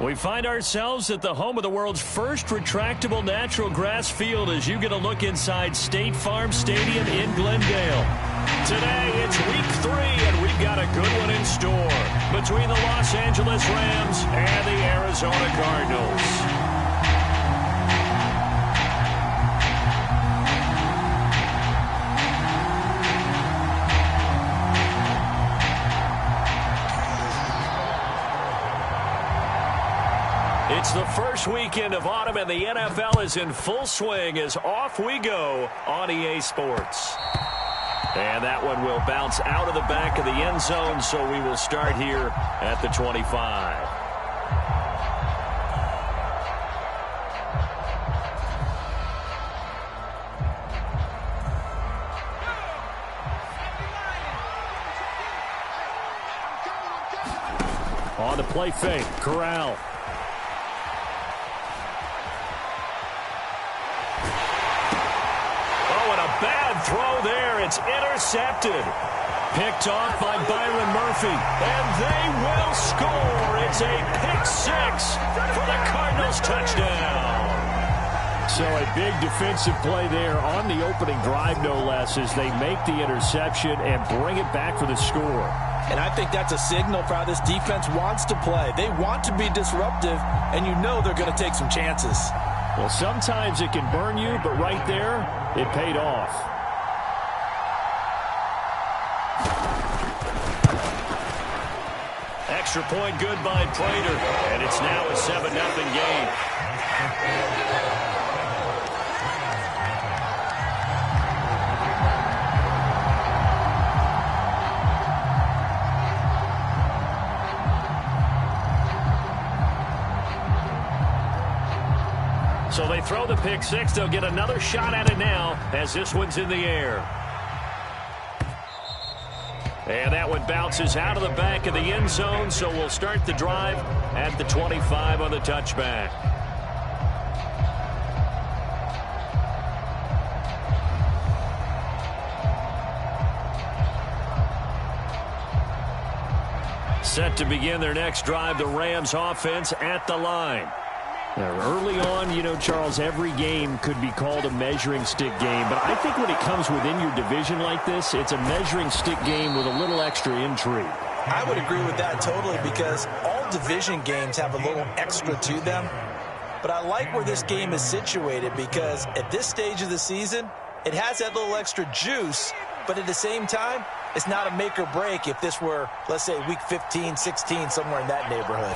We find ourselves at the home of the world's first retractable natural grass field as you get a look inside State Farm Stadium in Glendale. Today, it's week 3, and we've got a good one in store between the Los Angeles Rams and the Arizona Cardinals. It's the first weekend of autumn, and the NFL is in full swing as off we go on EA Sports. And that one will bounce out of the back of the end zone, so we will start here at the 25. On the play fake, Corral. Bad throw there. It's intercepted. Picked off by Byron Murphy. And they will score. It's a pick-6 for the Cardinals touchdown. So a big defensive play there on the opening drive, no less, as they make the interception and bring it back for the score. And I think that's a signal for how this defense wants to play. They want to be disruptive, and you know they're going to take some chances. Well, sometimes it can burn you, but right there, it paid off. Extra point good by Prater, and it's now a 7-0 game. So they throw the pick-6. They'll get another shot at it now as this one's in the air. And that one bounces out of the back of the end zone, so we'll start the drive at the 25 on the touchback. Set to begin their next drive, the Rams offense at the line. Now, early on, you know, Charles, every game could be called a measuring stick game. But I think when it comes within your division like this, it's a measuring stick game with a little extra intrigue. I would agree with that totally, because all division games have a little extra to them. But I like where this game is situated, because at this stage of the season, it has that little extra juice. But at the same time, it's not a make or break if this were, let's say, week 15, 16, somewhere in that neighborhood.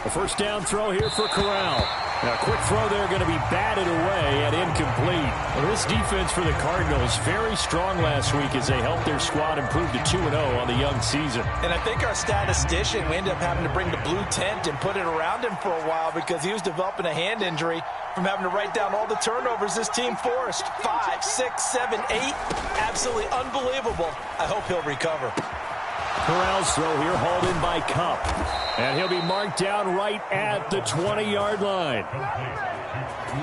A first down throw here for Corral. Now, a quick throw there going to be batted away and incomplete. Well, this defense for the Cardinals, very strong last week as they helped their squad improve to 2-0 on the young season. And I think our statistician, we ended up having to bring the blue tent and put it around him for a while because he was developing a hand injury from having to write down all the turnovers this team forced. 5, 6, 7, 8. Absolutely unbelievable. I hope he'll recover. Corral's throw here hauled in by Kupp. And he'll be marked down right at the 20-yard line.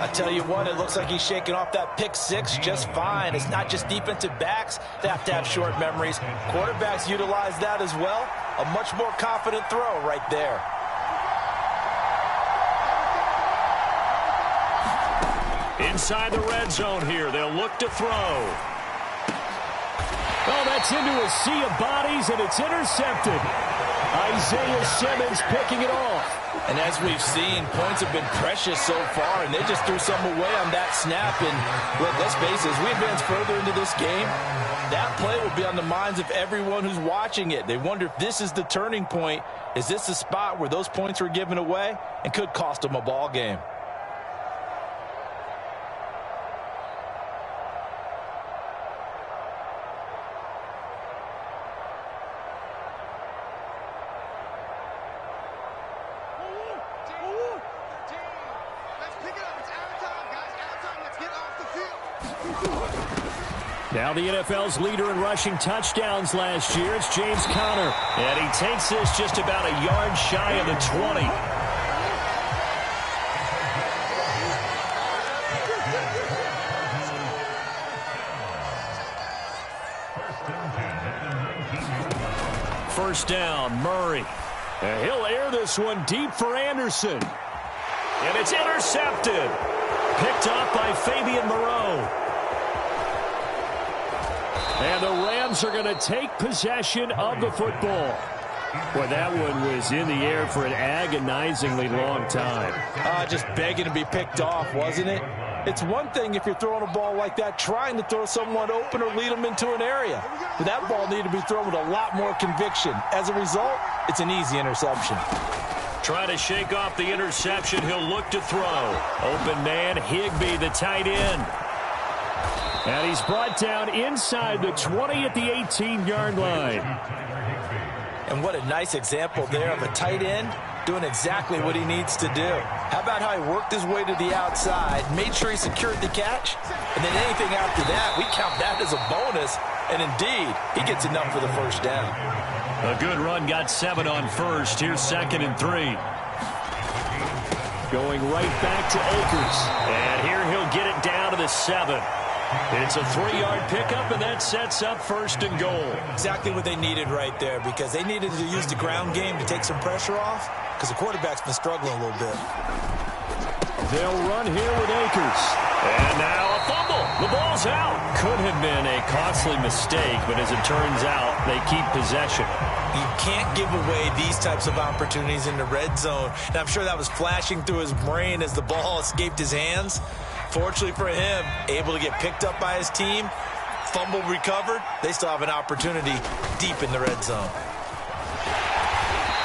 I tell you what, it looks like he's shaking off that pick-6 just fine. It's not just defensive backs that have to have short memories. Quarterbacks utilize that as well. A much more confident throw right there. Inside the red zone here, they'll look to throw. Oh, that's into a sea of bodies, and it's intercepted. Isaiah Simmons picking it off. And as we've seen, points have been precious so far, and they just threw some away on that snap. And look, let's face it, as we advance further into this game, that play will be on the minds of everyone who's watching it. They wonder if this is the turning point. Is this the spot where those points were given away and could cost them a ball game? Now the NFL's leader in rushing touchdowns last year, it's James Conner. And he takes this just about a yard shy of the 20. First down, Murray. And he'll air this one deep for Anderson. And it's intercepted. Picked off by Fabian Moreau. And the Rams are going to take possession of the football. Boy, that one was in the air for an agonizingly long time. Just begging to be picked off, wasn't it? It's one thing if you're throwing a ball like that, trying to throw someone open or lead them into an area. But that ball needed to be thrown with a lot more conviction. As a result, it's an easy interception. Trying to shake off the interception, he'll look to throw. Open man, Higbee, the tight end. And he's brought down inside the 20 at the 18-yard line. And what a nice example there of a tight end doing exactly what he needs to do. How about how he worked his way to the outside, made sure he secured the catch, and then anything after that, we count that as a bonus. And indeed, he gets enough for the first down. A good run, got 7 on first. Here's 2nd and 3. Going right back to Akers. And here he'll get it down to the 7. It's a 3-yard pickup, and that sets up 1st and goal. Exactly what they needed right there, because they needed to use the ground game to take some pressure off, because the quarterback's been struggling a little bit. They'll run here with Akers. And now a fumble. The ball's out. Could have been a costly mistake, but as it turns out, they keep possession. You can't give away these types of opportunities in the red zone. And I'm sure that was flashing through his brain as the ball escaped his hands. Fortunately for him, able to get picked up by his team, fumble recovered. They still have an opportunity deep in the red zone.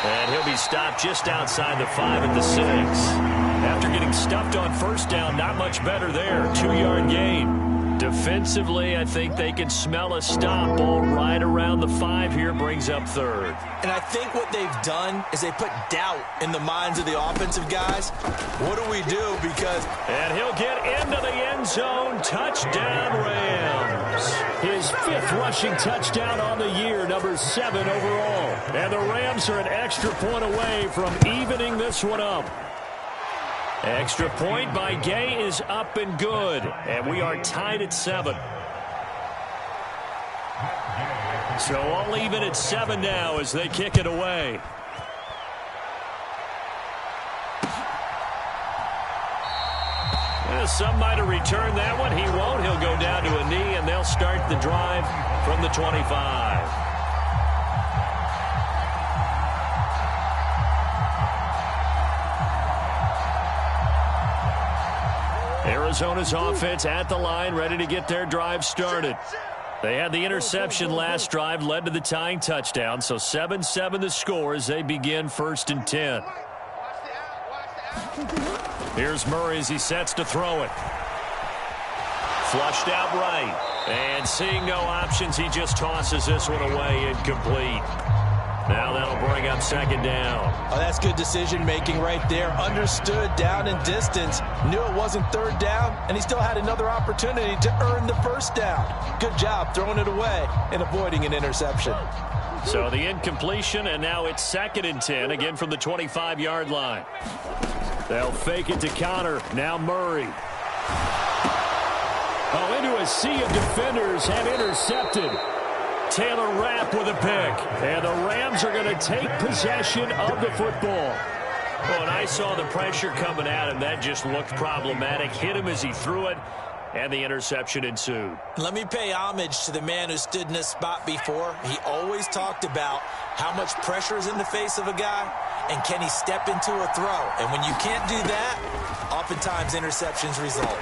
And he'll be stopped just outside the 5 at the 6. After getting stuffed on 1st down, not much better there. 2-yard gain. Defensively, I think they can smell a stop. Ball right around the 5 here, brings up 3rd. And I think what they've done is they put doubt in the minds of the offensive guys. What do we do? Because... And he'll get into the end zone. Touchdown, Rams. His 5th rushing touchdown on the year, number 7 overall. And the Rams are an extra point away from evening this one up. Extra point by Gay is up and good. And we are tied at 7. So all even at 7 now as they kick it away. Some might have returned that one. He won't. He'll go down to a knee, and they'll start the drive from the 25. Arizona's offense at the line, ready to get their drive started. They had the interception last drive, led to the tying touchdown, so 7-7 the score as they begin 1st and 10. Here's Murray as he sets to throw it. Flushed out right. And seeing no options, he just tosses this one away, incomplete. Now that'll bring up 2nd down. Oh, that's good decision-making right there. Understood down and distance. Knew it wasn't 3rd down, and he still had another opportunity to earn the 1st down. Good job throwing it away and avoiding an interception. So the incompletion, and now it's 2nd and 10, again from the 25-yard line. They'll fake it to Connor. Now Murray. Oh, into a sea of defenders and intercepted. Taylor Rapp with a pick. And the Rams are going to take possession of the football. Well, and I saw the pressure coming at him. That just looked problematic. Hit him as he threw it, and the interception ensued. Let me pay homage to the man who stood in this spot before. He always talked about how much pressure is in the face of a guy, and can he step into a throw. And when you can't do that, oftentimes interceptions result.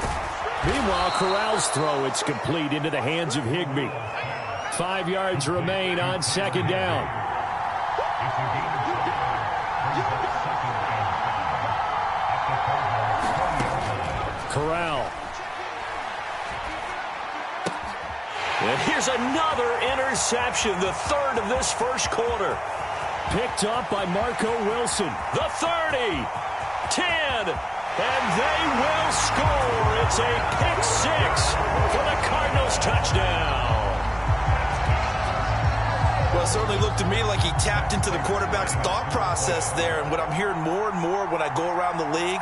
Meanwhile, Corral's throw, it's complete into the hands of Higbee. 5 yards remain on 2nd down. Corral. And here's another interception, the 3rd of this 1st quarter. Picked up by Marco Wilson. The 30, 10, and they will score. It's a pick 6 for the Cardinals touchdown. Well, it certainly looked to me like he tapped into the quarterback's thought process there. And what I'm hearing more and more when I go around the league,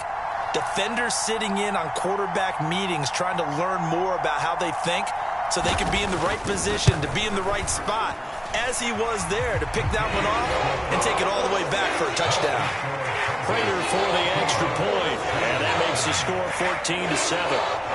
defenders sitting in on quarterback meetings trying to learn more about how they think so they can be in the right position, to be in the right spot. as he was there to pick that one off and take it all the way back for a touchdown. Prater for the extra point, and that makes the score 14-7.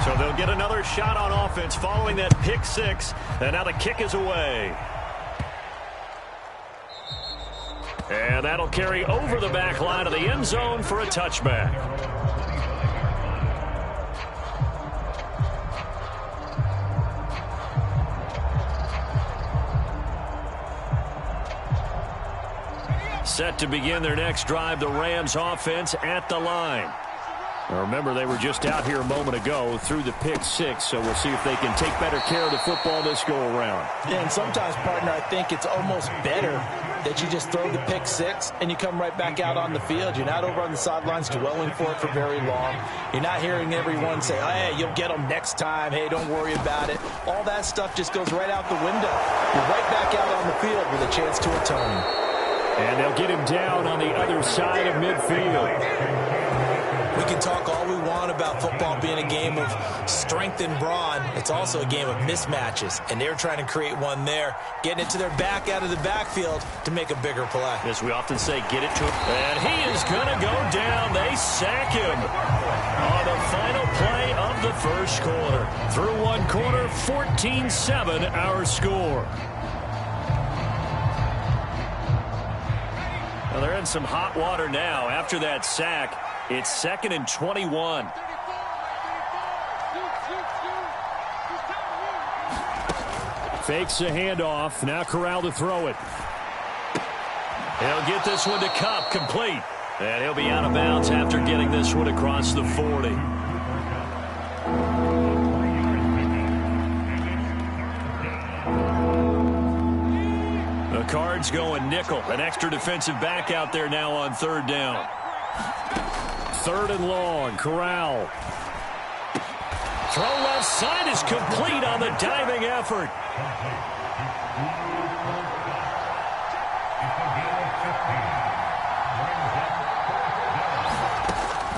So they'll get another shot on offense following that pick six, and now the kick is away. And that'll carry over the back line of the end zone for a touchback. Set to begin their next drive, the Rams offense at the line. Now remember, they were just out here a moment ago through the pick six, so we'll see if they can take better care of the football this go-around. Yeah, and sometimes, partner, I think it's almost better that you just throw the pick six and you come right back out on the field. You're not over on the sidelines dwelling for it for very long. You're not hearing everyone say, hey, you'll get them next time. Hey, don't worry about it. All that stuff just goes right out the window. You're right back out on the field with a chance to atone. And they'll get him down on the other side of midfield. We can talk all we want about football being a game of strength and brawn. It's also a game of mismatches, and they're trying to create one there, getting it to their back out of the backfield to make a bigger play. As we often say, get it to him. And he is going to go down. They sack him on the final play of the first quarter. Through one quarter, 14-7 our score. Well, they're in some hot water now after that sack. It's 2nd and 21. Fakes the handoff. Now Corral to throw it. He'll get this one to Cup, complete. And he'll be out of bounds after getting this one across the 40. The Cards going nickel. An extra defensive back out there now on third down. 3rd and long. Corral. Throw left side is complete on the diving effort.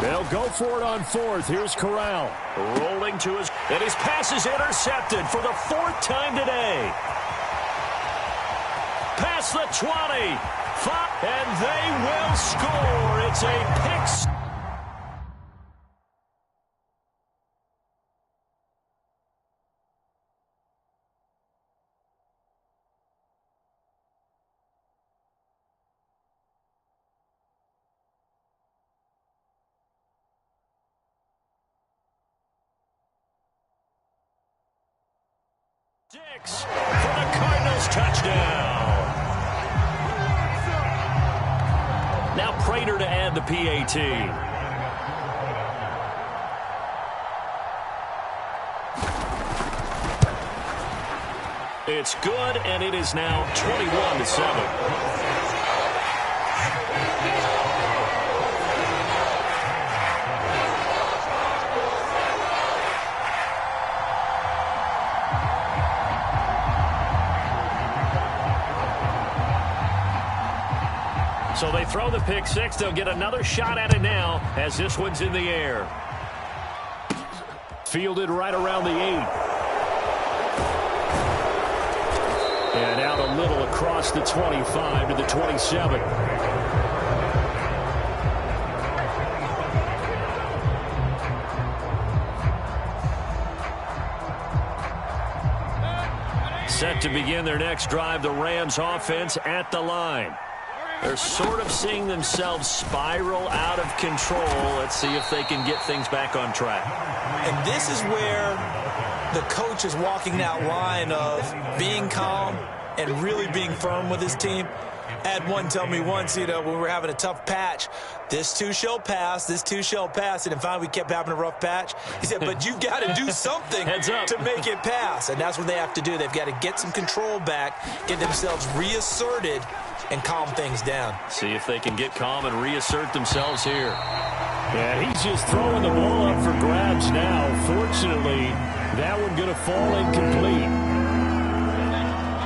They'll go for it on 4th. Here's Corral. Rolling to his... And his pass is intercepted for the 4th time today. Past the 20. And they will score. It's a pick. Six for the Cardinals touchdown. Now Prater to add the PAT. It's good, and it is now 21-7. So they throw the pick six. They'll get another shot at it now as this one's in the air. Fielded right around the 8. And out a little across the 25 to the 27. Set to begin their next drive, the Rams offense at the line. They're sort of seeing themselves spiral out of control. Let's see if they can get things back on track. And this is where the coach is walking that line of being calm and really being firm with his team. I had one tell me once, when we were having a tough patch, this too shall pass, this too shall pass. And finally we kept having a rough patch. He said, but you've got to do something to make it pass. And that's what they have to do. They've got to get some control back, get themselves reasserted, and calm things down. See if they can get calm and reassert themselves here. Yeah, he's just throwing the ball up for grabs now. Fortunately, that one going to fall incomplete.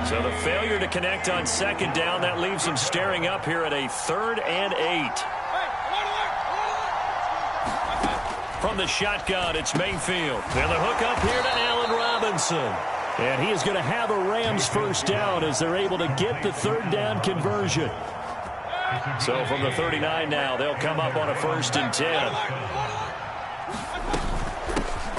So the failure to connect on second down, that leaves him staring up here at a 3rd and 8. From the shotgun, it's Mayfield. And the hook up here to Allen Robinson. And he is going to have a Rams first down as they're able to get the 3rd down conversion. So from the 39 now, they'll come up on a 1st and 10.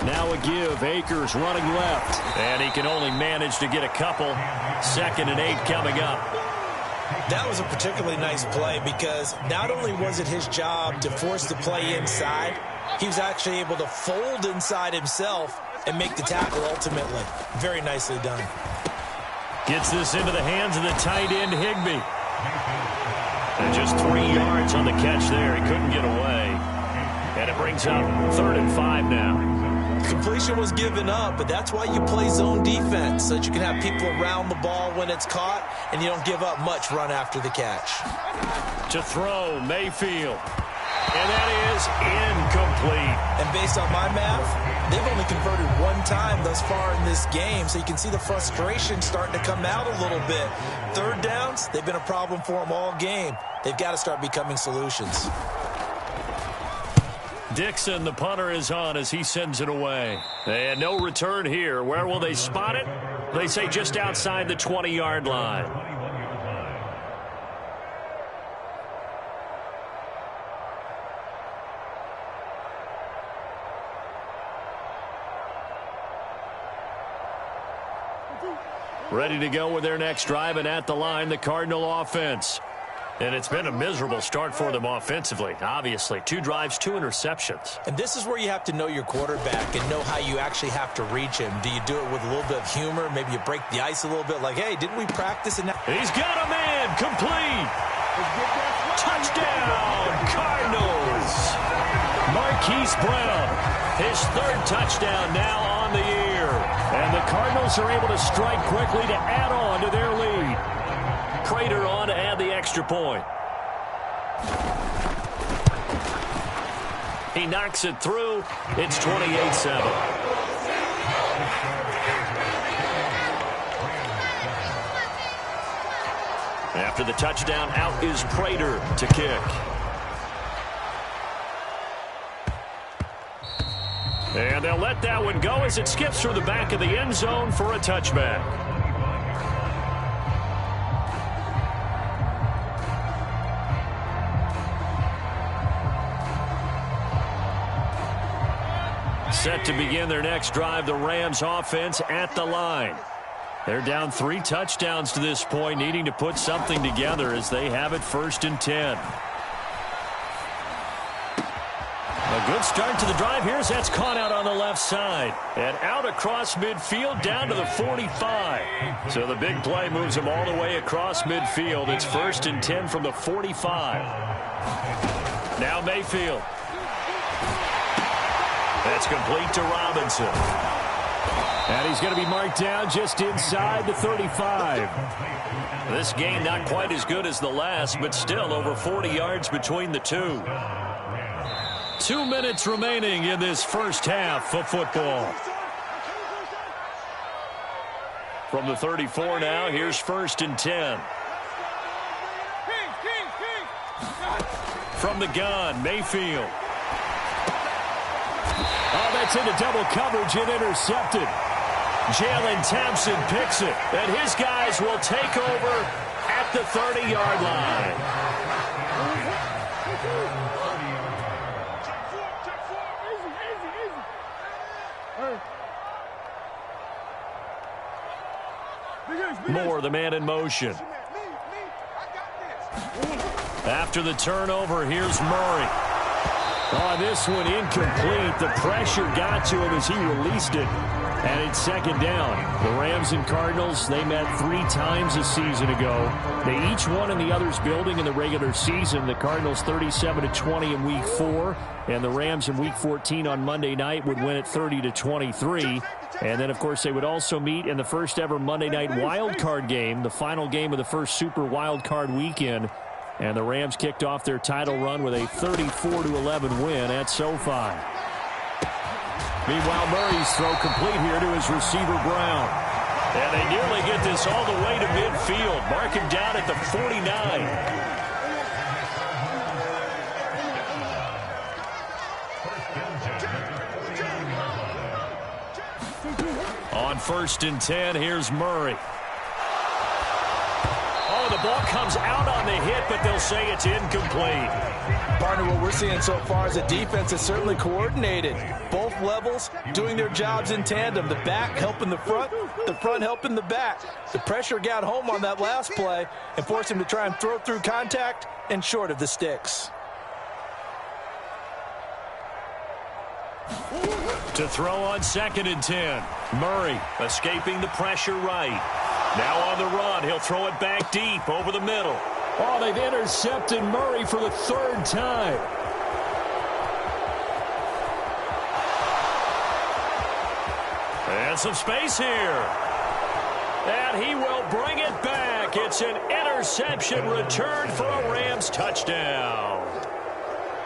Now a give. Akers running left. And he can only manage to get a couple. 2nd and 8 coming up. That was a particularly nice play because not only was it his job to force the play inside, he was actually able to fold inside himself and make the tackle ultimately. Very nicely done. Gets this into the hands of the tight end, Higbee. And just 3 yards on the catch there. He couldn't get away. And it brings up 3rd and 5 now. Completion was given up, but that's why you play zone defense, so that you can have people around the ball when it's caught, and you don't give up much run after the catch. To throw, Mayfield. And that is incomplete. And based on my math, they've only converted 1 time thus far in this game, so you can see the frustration starting to come out a little bit. 3rd downs, they've been a problem for them all game. They've got to start becoming solutions. Dixon, the punter, is on as he sends it away. And no return here. Where will they spot it? They say just outside the 20-yard line. Ready to go with their next drive, and at the line, the Cardinal offense. And it's been a miserable start for them offensively, obviously. 2 drives, 2 interceptions. And this is where you have to know your quarterback and know how you actually have to reach him. Do you do it with a little bit of humor? Maybe you break the ice a little bit like, hey, didn't we practice? And he's got a man complete. Touchdown, Cardinals. Marquise Brown, his 3rd touchdown now on the year. And the Cardinals are able to strike quickly to add on to their lead. Prater on to add the extra point. He knocks it through. It's 28-7. After the touchdown, out is Prater to kick. And they'll let that one go as it skips through the back of the end zone for a touchback. Set to begin their next drive, the Rams offense at the line. They're down 3 touchdowns to this point, needing to put something together as they have it 1st and 10. A good start to the drive here as that's caught out on the left side. And out across midfield down to the 45. So the big play moves them all the way across midfield. It's 1st and 10 from the 45. Now Mayfield. That's complete to Robinson. And he's going to be marked down just inside the 35. This game not quite as good as the last, but still over 40 yards between the two. 2 minutes remaining in this first half of football. From the 34 now, here's 1st and 10. From the gun, Mayfield. Oh, that's into double coverage and intercepted. Jalen Thompson picks it, and his guys will take over at the 30-yard line. Moore, the man in motion. After the turnover, here's Murray. Oh, this one incomplete. The pressure got to him as he released it. And it's 2nd down. The Rams and Cardinals, they met 3 times a season ago. They each won in the other's building in the regular season. The Cardinals 37-20 in Week 4. And the Rams in Week 14 on Monday night would win it 30-23. And then, of course, they would also meet in the first ever Monday night wild card game, the final game of the first Super Wild Card weekend. And the Rams kicked off their title run with a 34-11 win at SoFi. Meanwhile, Murray's throw complete here to his receiver, Brown. And they nearly get this all the way to midfield. Mark him down at the 49. On 1st and 10, here's Murray. Oh, the ball comes out on the hit, but they'll say it's incomplete. Partner, what we're seeing so far is a defense is certainly coordinated. Both levels doing their jobs in tandem. The back helping the front helping the back. The pressure got home on that last play and forced him to try and throw through contact and short of the sticks. To throw on 2nd and 10. Murray escaping the pressure right. Now on the run, he'll throw it back deep over the middle. Oh, they've intercepted Murray for the 3rd time. And some space here. And he will bring it back. It's an interception return for a Rams touchdown.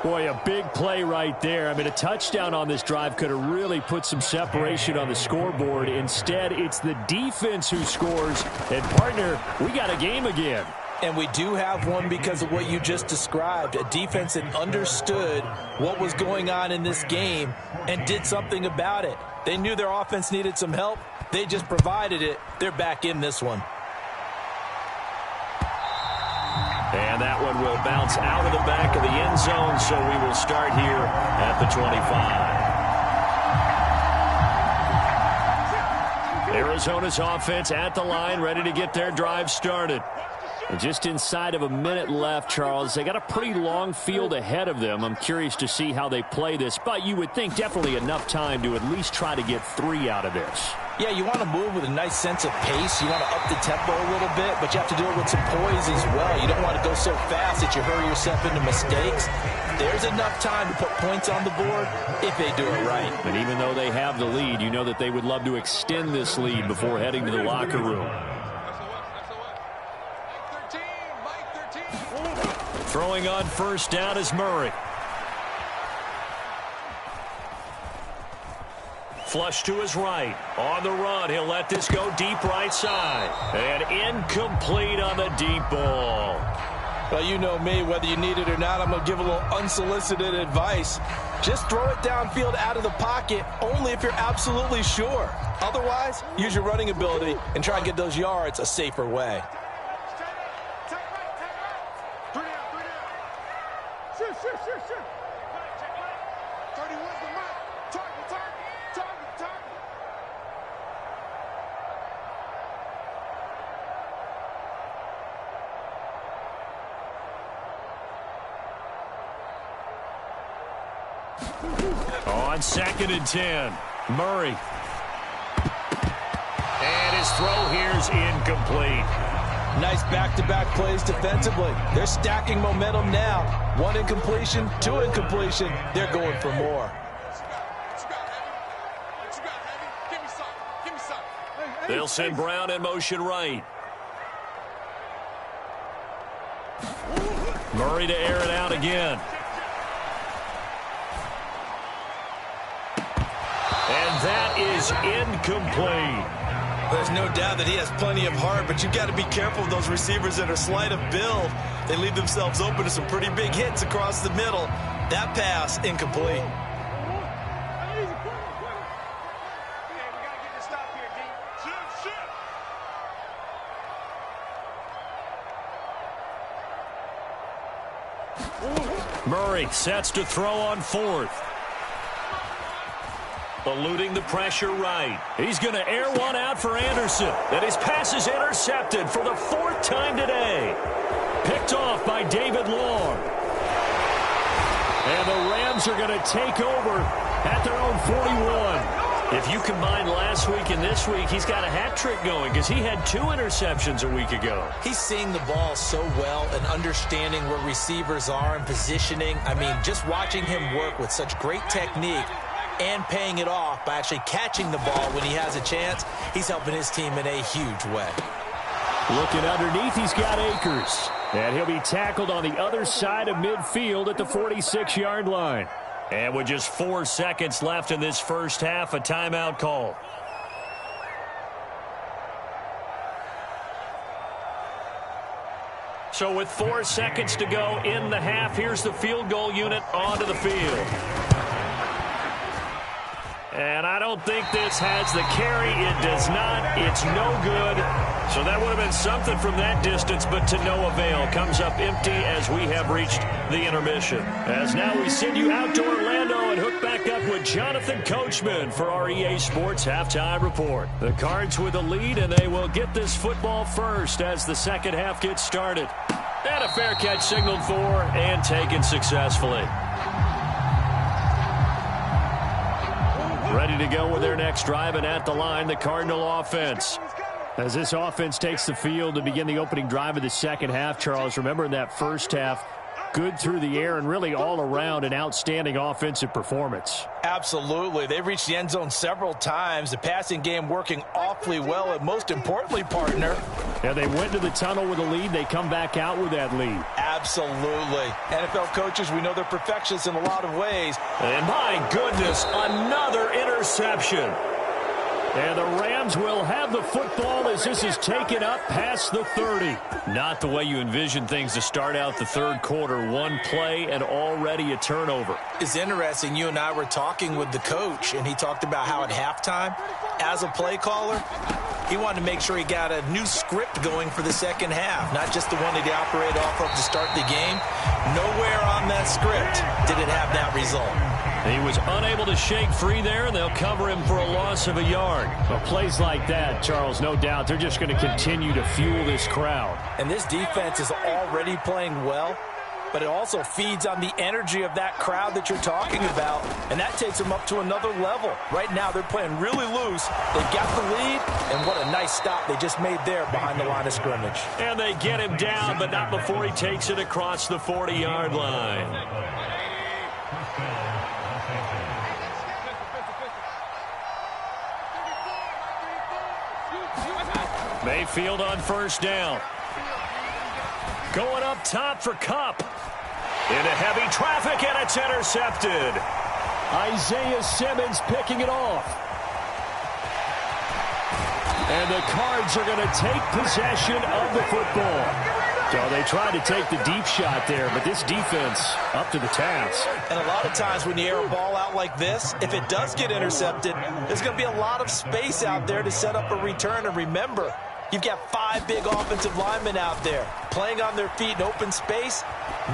Boy, a big play right there. I mean, a touchdown on this drive could have really put some separation on the scoreboard. Instead, it's the defense who scores. And, partner, we got a game again. And we do have one because of what you just described. A defense that understood what was going on in this game and did something about it. They knew their offense needed some help. They just provided it. They're back in this one. And that one will bounce out of the back of the end zone, so we will start here at the 25. Arizona's offense at the line, ready to get their drive started. And just inside of a minute left, Charles. They got a pretty long field ahead of them. I'm curious to see how they play this, but you would think definitely enough time to at least try to get 3 out of this. Yeah, you want to move with a nice sense of pace. You want to up the tempo a little bit, but you have to do it with some poise as well. You don't want to go so fast that you hurry yourself into mistakes. There's enough time to put points on the board if they do it right. And even though they have the lead, you know that they would love to extend this lead before heading to the locker room. Throwing on 1st down is Murray. Flush to his right. On the run, he'll let this go deep right side. And incomplete on the deep ball. Well, you know me, whether you need it or not, I'm going to give a little unsolicited advice. Just throw it downfield out of the pocket, only if you're absolutely sure. Otherwise, use your running ability and try and get those yards a safer way. On 2nd and 10, Murray. And his throw here's incomplete. Nice back-to-back plays defensively. They're stacking momentum now. 1 incompletion, 2 incompletion. They're going for more. They'll send Brown in motion right. Murray to air it out again. And that is incomplete. There's no doubt that he has plenty of heart, but you've got to be careful of those receivers that are slight of build. They leave themselves open to some pretty big hits across the middle. That pass, incomplete. Murray sets to throw on 4th. Eluding the pressure right. He's going to air one out for Anderson. And his pass is intercepted for the 4th time today. Picked off by David Long. And the Rams are going to take over at their own 41. If you combine last week and this week, he's got a hat trick going because he had 2 interceptions a week ago. He's seeing the ball so well and understanding where receivers are and positioning. I mean, just watching him work with such great technique and paying it off by actually catching the ball when he has a chance, he's helping his team in a huge way. Looking underneath, he's got Akers. And he'll be tackled on the other side of midfield at the 46-yard line. And with just 4 seconds left in this first half, a timeout call. So with 4 seconds to go in the half, here's the field goal unit onto the field. And I don't think this has the carry. It does not. It's no good. So that would have been something from that distance, but to no avail. Comes up empty as we have reached the intermission. As now we send you out to Orlando and hook back up with Jonathan Coachman for our EA Sports Halftime Report. The Cards with a lead, and they will get this football first as the second half gets started. And a fair catch signaled for and taken successfully. Ready to go with their next drive, and at the line, the Cardinal offense. As this offense takes the field to begin the opening drive of the second half, Charles, remember in that first half, good through the air and really all around an outstanding offensive performance. Absolutely. They reached the end zone several times. The passing game working awfully well, and most importantly, partner. Yeah, they went to the tunnel with a lead. They come back out with that lead. Absolutely. NFL coaches, we know they're perfectionists in a lot of ways. And my goodness, another interception. And the Rams will have the football as this is taken up past the 30. Not the way you envision things to start out the third quarter. One play and already a turnover. It's interesting. You and I were talking with the coach, and he talked about how at halftime, as a play caller, he wanted to make sure he got a new script going for the second half, not just the one that he operated off of to start the game. Nowhere on that script did it have that result. He was unable to shake free there, and they'll cover him for a loss of a yard. Well, plays like that, Charles, no doubt, they're just going to continue to fuel this crowd. And this defense is already playing well, but it also feeds on the energy of that crowd that you're talking about, and that takes them up to another level. Right now, they're playing really loose. They've got the lead, and what a nice stop they just made there behind the line of scrimmage. And they get him down, but not before he takes it across the 40-yard line. Mayfield on first down. Going up top for Kupp. Into heavy traffic, and it's intercepted. Isaiah Simmons picking it off. And the Cards are going to take possession of the football. So they tried to take the deep shot there, but this defense up to the task. And a lot of times when you air a ball out like this, if it does get intercepted, there's going to be a lot of space out there to set up a return. And remember, you've got 5 big offensive linemen out there playing on their feet in open space.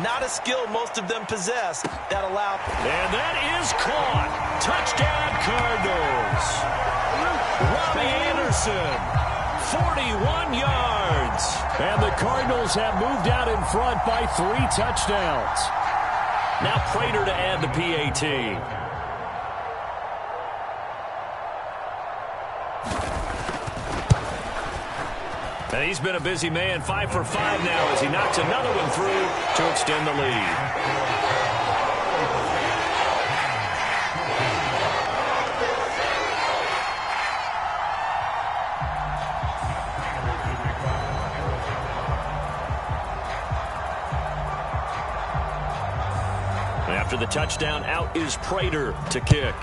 Not a skill most of them possess that allow. And that is caught. Touchdown, Cardinals. Robbie Anderson, 41 yards. And the Cardinals have moved out in front by 3 touchdowns. Now Prater to add the PAT. And he's been a busy man, 5 for 5 now as he knocks another one through to extend the lead. After the touchdown, out is Prater to kick.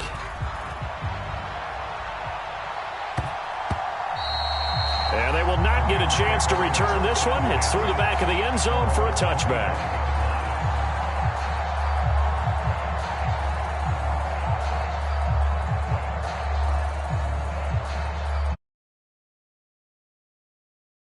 And they will not get a chance to return this one. It's through the back of the end zone for a touchback.